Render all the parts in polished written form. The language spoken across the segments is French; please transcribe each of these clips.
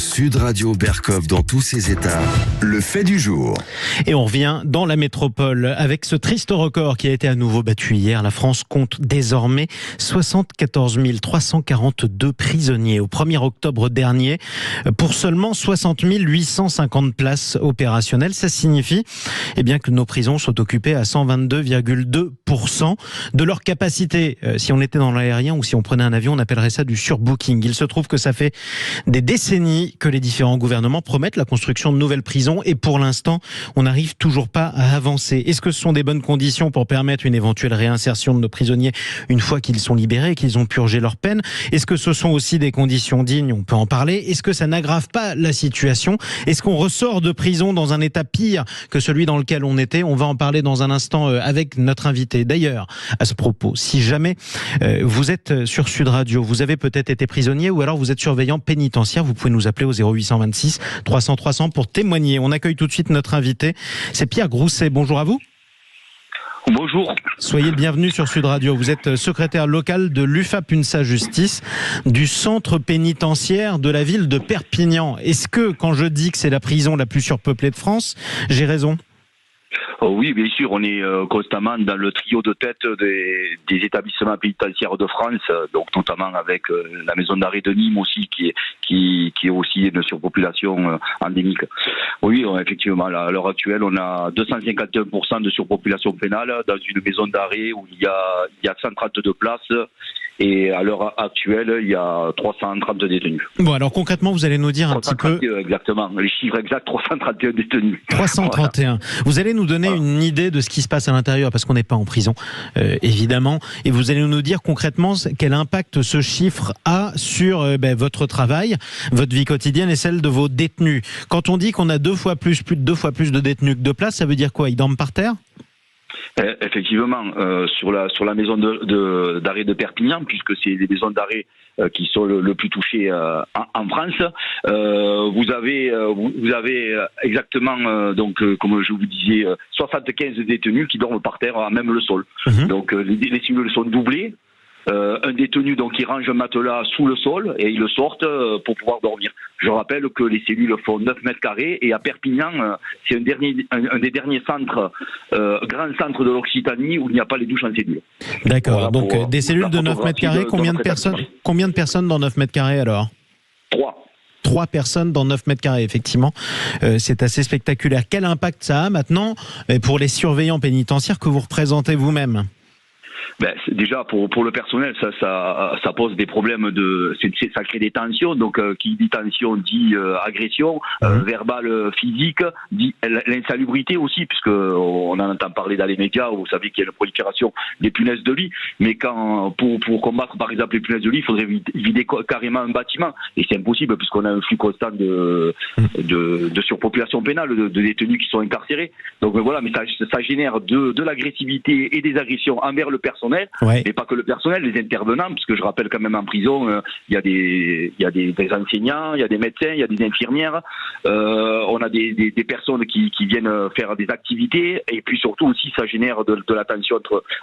Sud Radio Berkov dans tous ses états, le fait du jour. Et on revient dans la métropole avec ce triste record qui a été à nouveau battu hier. La France compte désormais 74 342 prisonniers au 1er octobre dernier pour seulement 60 850 places opérationnelles. Ça signifie que nos prisons sont occupées à 122,2% de leur capacité. Si on était dans l'aérien ou si on prenait un avion, on appellerait ça du surbooking. Il se trouve que ça fait des décennies que les différents gouvernements promettent la construction de nouvelles prisons et pour l'instant, on n'arrive toujours pas à avancer. Est-ce que ce sont des bonnes conditions pour permettre une éventuelle réinsertion de nos prisonniers une fois qu'ils sont libérés et qu'ils ont purgé leur peine? Est-ce que ce sont aussi des conditions dignes? On peut en parler. Est-ce que ça n'aggrave pas la situation? Est-ce qu'on ressort de prison dans un état pire que celui dans lequel on était? On va en parler dans un instant avec notre invité. D'ailleurs, à ce propos, si jamais vous êtes sur Sud Radio, vous avez peut-être été prisonnier ou alors vous êtes surveillant pénitentiaire, vous pouvez nous appeler au 0826 300 300 pour témoigner. On accueille tout de suite notre invité, c'est Pierre Grousset. Bonjour à vous. Bonjour. Soyez le bienvenu sur Sud Radio. Vous êtes secrétaire local de l'UFA-PUNSA Justice, du centre pénitentiaire de la ville de Perpignan. Est-ce que, quand je dis que c'est la prison la plus surpeuplée de France, j'ai raison ? Oui, bien sûr, on est constamment dans le trio de tête des établissements pénitentiaires de France, donc notamment avec la maison d'arrêt de Nîmes aussi, qui est aussi une surpopulation endémique. Oui, effectivement, à l'heure actuelle, on a 251% de surpopulation pénale dans une maison d'arrêt où il y a 132 places. Et à l'heure actuelle, il y a 330 détenus. Bon, alors concrètement, vous allez nous dire un petit peu... Exactement, les chiffres exacts, 331 détenus. 331. Voilà. Vous allez nous donner une idée de ce qui se passe à l'intérieur, parce qu'on n'est pas en prison, évidemment. Et vous allez nous dire concrètement quel impact ce chiffre a sur votre travail, votre vie quotidienne et celle de vos détenus. Quand on dit qu'on a plus de 2 fois plus de détenus que de places, ça veut dire quoi? Ils dorment par terre? Effectivement, sur la maison d'arrêt de Perpignan, puisque c'est les maisons d'arrêt qui sont le plus touchées en France, vous avez exactement comme je vous disais 75 détenus qui dorment par terre à même le sol. Donc les cellules sont doublées. Un détenu qui range un matelas sous le sol et ils le sortent pour pouvoir dormir. Je rappelle que les cellules font 9 mètres carrés et à Perpignan, c'est un des derniers centres, grands centres de l'Occitanie où il n'y a pas les douches en cellule. D'accord, voilà, donc des cellules de 9 mètres carrés, combien de personnes dans 9 mètres carrés alors? 3 personnes dans 9 mètres carrés, effectivement. C'est assez spectaculaire. Quel impact ça a maintenant pour les surveillants pénitentiaires que vous représentez vous-même? Déjà pour le personnel, ça pose des problèmes ça crée des tensions. Donc qui dit tension dit agression verbale, physique, dit l'insalubrité aussi, puisque on en entend parler dans les médias. Vous savez qu'il y a une prolifération des punaises de lit, mais pour combattre par exemple les punaises de lit, il faudrait vider carrément un bâtiment, et c'est impossible puisqu'on a un flux constant de surpopulation pénale, de détenus qui sont incarcérés. Donc voilà, mais ça génère de l'agressivité et des agressions envers le personnel. Et pas que le personnel, les intervenants, parce que je rappelle quand même en prison, il y a des enseignants, il y a des médecins, il y a des infirmières, on a des personnes qui viennent faire des activités, et puis surtout aussi ça génère de la tension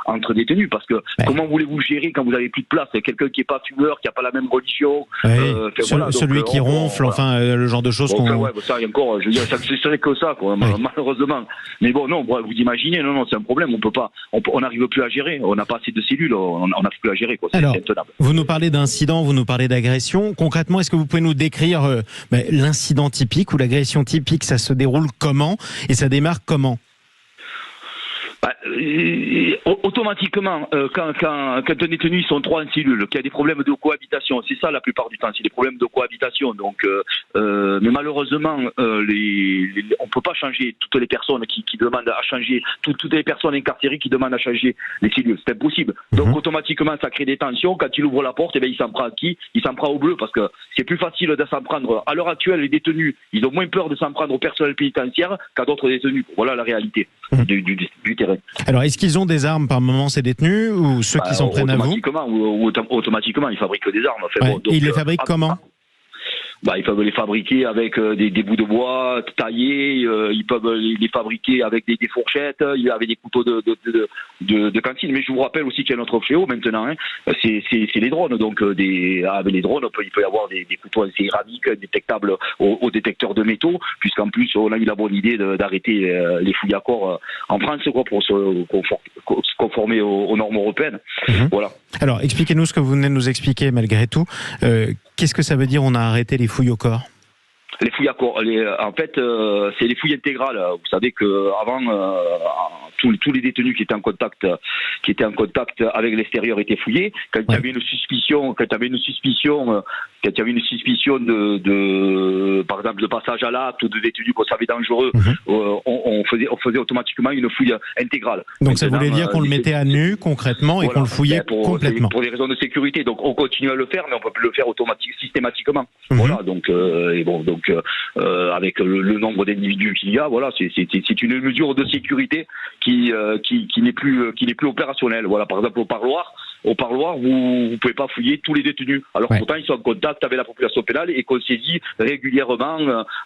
entre détenus, parce que comment voulez-vous gérer quand vous avez plus de place? Quelqu'un qui est pas fumeur, qui a pas la même religion, celui qui ronfle, le genre de choses ça encore, je veux dire, ça ne serait que ça, malheureusement. Mais bon, non, vous imaginez, non, c'est un problème, on n'arrive plus à gérer, on n'a pas assez de cellules, on n'a plus à gérer. Alors, vous nous parlez d'incidents, vous nous parlez d'agression. Concrètement, est-ce que vous pouvez nous décrire l'incident typique ou l'agression typique? Ça se déroule comment et ça démarre comment? Automatiquement, quand un détenu, ils sont 3 en cellule, qu'il y a des problèmes de cohabitation, c'est ça la plupart du temps, c'est des problèmes de cohabitation. Donc, mais malheureusement, on peut pas changer toutes les personnes qui demandent à changer, toutes les personnes incarcérées qui demandent à changer les cellules, c'est impossible. Donc automatiquement, ça crée des tensions. Quand il ouvre la porte, il s'en prend à qui? Il s'en prend au bleu, parce que c'est plus facile de s'en prendre. À l'heure actuelle, les détenus, ils ont moins peur de s'en prendre au personnel pénitentiaire qu'à d'autres détenus. Voilà la réalité du terrain. Alors, est-ce qu'ils ont des armes par moment, ces détenus, ou ceux qui s'en prennent à vous? Automatiquement, ils fabriquent des armes. Ils les fabriquent comment? ils peuvent les fabriquer avec des bouts de bois taillés, ils peuvent les fabriquer avec des fourchettes, avec des couteaux de cantine. Mais je vous rappelle aussi qu'il y a notre fléau maintenant, c'est les drones. Donc avec les drones, il peut y avoir des couteaux en céramique détectables au détecteur de métaux, puisqu'en plus on a eu la bonne idée d'arrêter les fouilles à corps en France, pour se conformer aux normes européennes. Voilà. Alors expliquez-nous ce que vous venez de nous expliquer malgré tout. Qu'est-ce que ça veut dire on a arrêté les fouilles au corps ? Les fouilles à corps, en fait, c'est les fouilles intégrales. Vous savez que avant, tous les détenus qui étaient en contact avec l'extérieur étaient fouillés. Quand il y avait une suspicion, de par exemple, de passage à l'acte ou de détenus qu'on savait dangereux, on faisait automatiquement une fouille intégrale. Donc maintenant, ça voulait dire qu'on le mettait à nu concrètement et qu'on le fouillait complètement. Pour des raisons de sécurité. Donc on continue à le faire, mais on peut plus le faire systématiquement. Voilà. Donc avec le nombre d'individus qu'il y a, voilà, c'est une mesure de sécurité qui n'est plus opérationnelle. Voilà, par exemple au parloir, vous pouvez pas fouiller tous les détenus. Alors pourtant ils sont en contact avec la population pénale et qu'on saisit régulièrement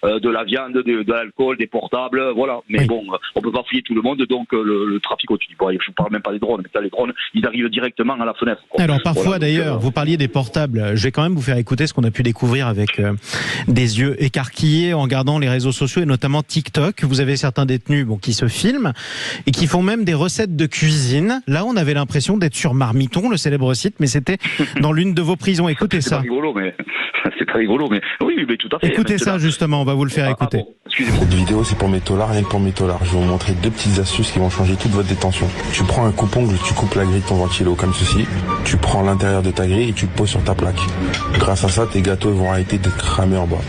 de la viande, de l'alcool, des portables, voilà. Mais bon, on peut pas fouiller tout le monde, donc le trafic continue. Bon, je parle même pas des drones, mais les drones, ils arrivent directement à la fenêtre. Alors parfois d'ailleurs, vous parliez des portables. Je vais quand même vous faire écouter ce qu'on a pu découvrir avec des yeux écarquillés en regardant les réseaux sociaux et notamment TikTok. Vous avez certains détenus qui se filment et qui font même des recettes de cuisine. Là, on avait l'impression d'être sur Marmiton, le célèbre site, mais c'était dans l'une de vos prisons. Écoutez ça. C'est pas rigolo, mais oui, mais tout à fait. Écoutez ça justement, on va vous le faire écouter. Bon, excusez-moi. Cette vidéo, c'est pour mes taulards, rien que pour mes taulards. Je vais vous montrer 2 petites astuces qui vont changer toute votre détention. Tu prends un coupe-ongle, tu coupes la grille de ton ventilo comme ceci. Tu prends l'intérieur de ta grille et tu le poses sur ta plaque. Grâce à ça, tes gâteaux vont arrêter d'être cramés en bas.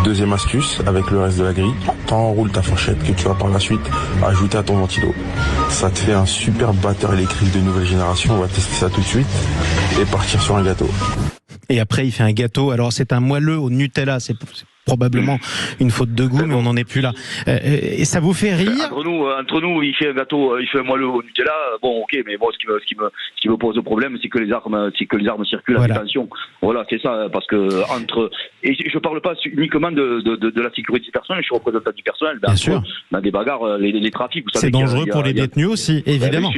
Deuxième astuce, avec le reste de la grille, t'enroules ta fourchette que tu vas par la suite ajouter à ton ventilo. Ça te fait un super batteur électrique de nouvelle génération. On va tester ça tout de suite et partir sur un gâteau. Et après, il fait un gâteau. Alors, c'est un moelleux au Nutella. C'est probablement une faute de goût, mais on n'en est plus là. Et ça vous fait rire ? Entre nous, il fait un gâteau, il fait un moelleux au Nutella. Bon, ok, mais moi, ce qui me pose problème, c'est que les armes circulent à détention. Voilà, c'est ça, parce que et je parle pas uniquement de la sécurité personnelle. Je suis représentant du personnel. Bien sûr. Dans des bagarres, les trafics, vous savez. C'est dangereux pour les détenus aussi, évidemment.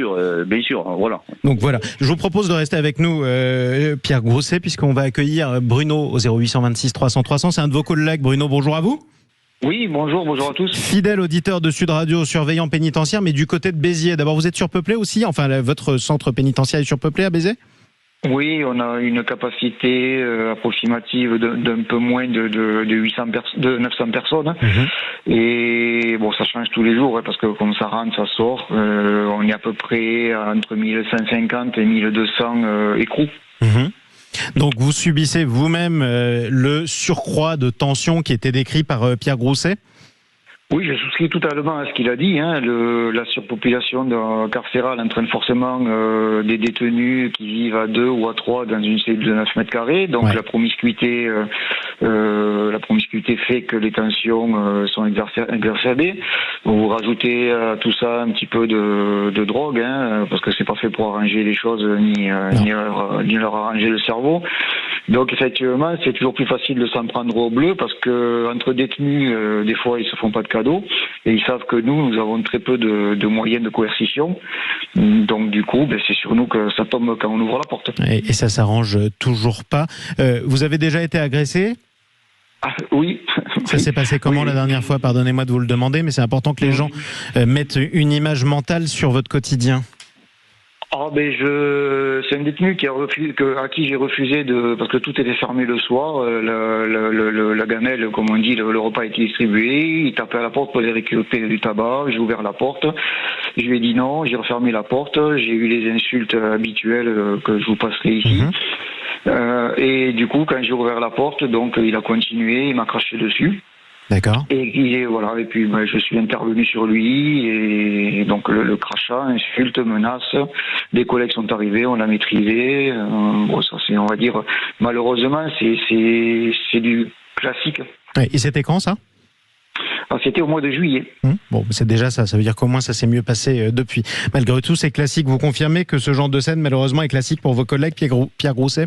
Bien sûr, voilà. Donc voilà, je vous propose de rester avec nous, Pierre Grousset, puisqu'on va accueillir Bruno au 0826 300 300. C'est un de vos collègues. Bruno, bonjour à vous. Oui, bonjour à tous. Fidèle auditeur de Sud Radio, surveillant pénitentiaire, mais du côté de Béziers. D'abord, vous êtes surpeuplé aussi ? Enfin, votre centre pénitentiaire est surpeuplé à Béziers ? Oui, on a une capacité approximative d'un peu moins de 900 personnes. Et bon, ça change tous les jours, parce que comme ça rentre, ça sort. On est à peu près entre 1150 et 1200 écrous. Donc vous subissez vous-même le surcroît de tension qui était décrit par Pierre Grousset ? Oui, je souscris totalement à ce qu'il a dit. La surpopulation carcérale entraîne forcément des détenus qui vivent à 2 ou à 3 dans une cellule de 9 mètres carrés. Donc la promiscuité fait que les tensions sont exacerbées. Vous rajoutez à tout ça un petit peu de drogue, parce que c'est pas fait pour arranger les choses ni leur arranger le cerveau. Donc effectivement, c'est toujours plus facile de s'en prendre au bleu, parce que entre détenus, des fois ils se font pas de cadeaux et ils savent que nous avons très peu de moyens de coercition. Donc du coup, c'est sur nous que ça tombe quand on ouvre la porte. Et ça s'arrange toujours pas. Vous avez déjà été agressé ? Oui. Ça s'est passé comment la dernière fois ? Pardonnez-moi de vous le demander, mais c'est important que les gens mettent une image mentale sur votre quotidien. C'est un détenu à qui j'ai refusé parce que tout était fermé le soir. La gamelle, comme on dit, le repas a été distribué. Il tapait à la porte pour aller récupérer du tabac. J'ai ouvert la porte. Je lui ai dit non. J'ai refermé la porte. J'ai eu les insultes habituelles que je vous passerai ici. Et du coup, quand j'ai ouvert la porte, donc il a continué. Il m'a craché dessus. D'accord. Et puis je suis intervenu sur lui, et donc le crachat, insulte, menace. Des collègues sont arrivés, on l'a maîtrisé. Ça c'est, on va dire, malheureusement, c'est du classique. Et c'était quand ça ? C'était au mois de juillet. Bon, c'est déjà ça. Ça veut dire qu'au moins ça s'est mieux passé depuis. Malgré tout, c'est classique. Vous confirmez que ce genre de scène, malheureusement, est classique pour vos collègues, Pierre Grousset ?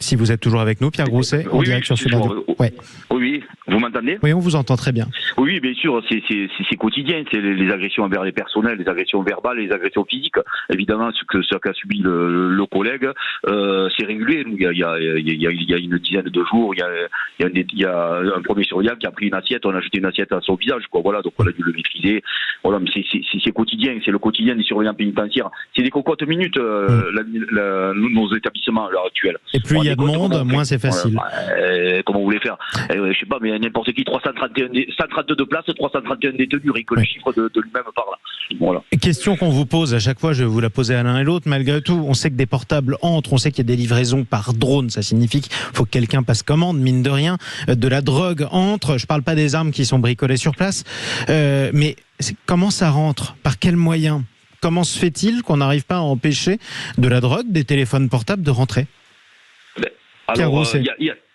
Si vous êtes toujours avec nous, Pierre Grousset, en direct sur Sud Radio. Ouais. Oui, vous m'entendez ? Oui, on vous entend très bien. Oui, bien sûr, c'est quotidien, c'est les agressions envers les personnels, les agressions verbales, les agressions physiques. Évidemment, ce qu'a subi le collègue, c'est régulier. Il y a une dizaine de jours, il y a un premier surveillant qui a pris une assiette, on a jeté une assiette à son visage, quoi. Voilà, donc on a dû le maîtriser. Voilà, mais c'est quotidien, c'est le quotidien des surveillants pénitentiaires. C'est des cocottes minutes, nos établissements à l'heure actuelle. Et plus il y a de monde, moins c'est facile. Comment vous voulez faire ? Je sais pas, mais n'importe qui, 132 places, 331 détenus, rien que le chiffre de lui-même parle. Voilà. Question qu'on vous pose à chaque fois, je vais vous la poser à l'un et l'autre. Malgré tout, on sait que des portables entrent, on sait qu'il y a des livraisons par drone, ça signifie qu'il faut que quelqu'un passe commande, mine de rien. De la drogue entre, je parle pas des armes qui sont bricolées sur place, mais comment ça rentre ? Par quels moyens ? Comment se fait-il qu'on n'arrive pas à empêcher de la drogue, des téléphones portables de rentrer ? Alors,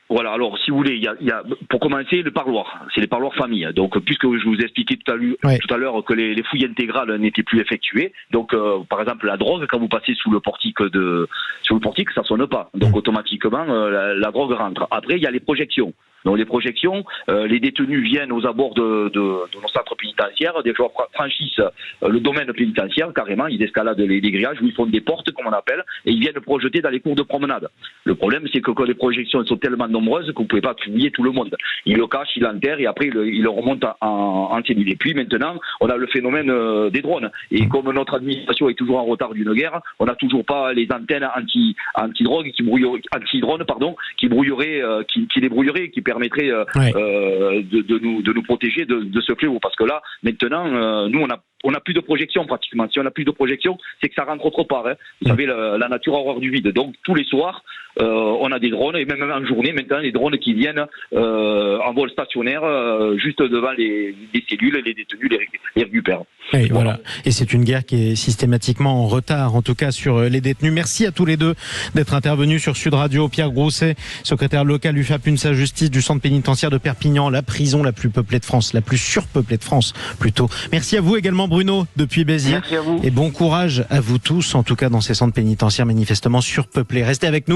voilà, alors si vous voulez, il y a pour commencer le parloir, c'est les parloirs famille. Donc puisque je vous ai expliqué tout à l'heure que les fouilles intégrales n'étaient plus effectuées, donc par exemple la drogue, quand vous passez sous le portique, ça sonne pas. Donc automatiquement la drogue rentre. Après il y a les projections. Donc les projections, les détenus viennent aux abords de nos centres pénitentiaires, des joueurs franchissent le domaine pénitentiaire carrément, ils escaladent les grillages où ils font des portes comme on appelle, et ils viennent projeter dans les cours de promenade. Le problème c'est que les projections sont tellement nombreuses que vous ne pouvez pas fouiller tout le monde. Ils le cachent, ils l'enterrent et après ils le remontent en cellule. Et puis maintenant, on a le phénomène des drones. Et comme notre administration est toujours en retard d'une guerre, on n'a toujours pas les antennes anti-drogue qui les brouilleraient, qui permettrait de nous protéger de ce fléau. Parce que là, maintenant, nous, on n'a plus de projection pratiquement. Si on n'a plus de projection, c'est que ça rentre autre part. Vous savez, la nature a horreur du vide. Donc, tous les soirs, on a des drones, et même en journée, maintenant, les drones qui viennent en vol stationnaire, juste devant les cellules, les détenus les récupèrent. Oui, voilà. Et c'est une guerre qui est systématiquement en retard, en tout cas sur les détenus. Merci à tous les deux d'être intervenus sur Sud Radio. Pierre Grousset, secrétaire local UFAP UNSA Justice du centre pénitentiaire de Perpignan, la prison la plus peuplée de France, la plus surpeuplée de France plutôt. Merci à vous également Bruno depuis Béziers. Merci à vous. Et bon courage à vous tous, en tout cas dans ces centres pénitentiaires manifestement surpeuplés. Restez avec nous.